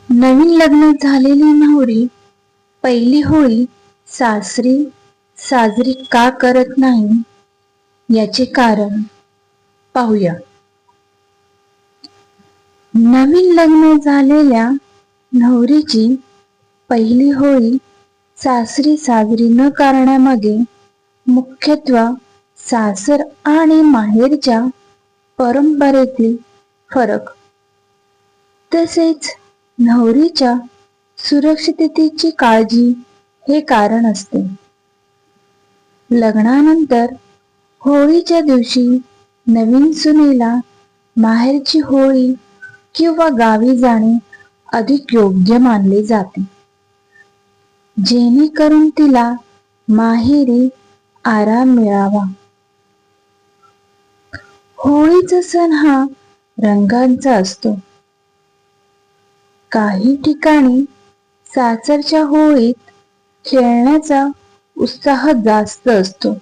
नवीन लग्न झालेली नवरी पहिली होळी सासरी साजरी का करत नाही याचे कारण पाहूया. नवीन लग्न झालेल्या नवरीची पहिली होळी सासरी साजरी न करण्यामागे मुख्यत्वे सासर आणि माहेरच्या परंपरेतील फरक तसेच नवरीच्या सुरक्षिततेची काळजी हे कारण असते. लग्नानंतर होळीच्या दिवशी नवीन सुनेला माहेरची होळी किंवा गावी जाणे अधिक योग्य मानले जाते, जेणेकरून तिला माहेरी आराम मिळावा. होळीचा सण हा रंगांचा असतो. काही ठिकाणी सासरच्या होळीत खेळण्याचा उत्साह जास्त असतो.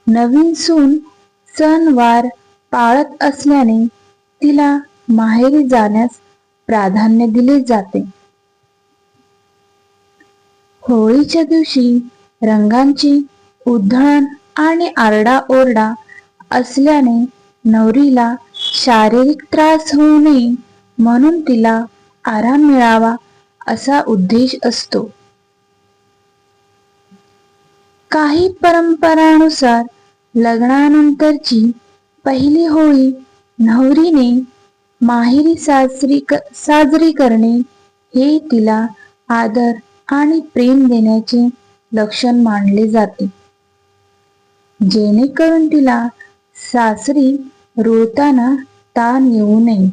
नवीन सून सणवार पाळत असल्याने तिला माहेरी जाण्यास प्राधान्य दिले जाते. होळीच्या दिवशी रंगांची उधळण आणि आरडाओरडा असल्याने नवरीला शारीरिक त्रास होऊ नये म्हणून तिला आराम मिळावा असा उद्देश असतो. काही परंपरांनुसार लग्नानंतरची पहिली होळी नवरीने माहेरी साजरी करणे हे तिला आदर आणि प्रेम देण्याचे लक्षण मानले जाते, जेणेकरून तिला सासरी रुळताना ताण येऊ नये.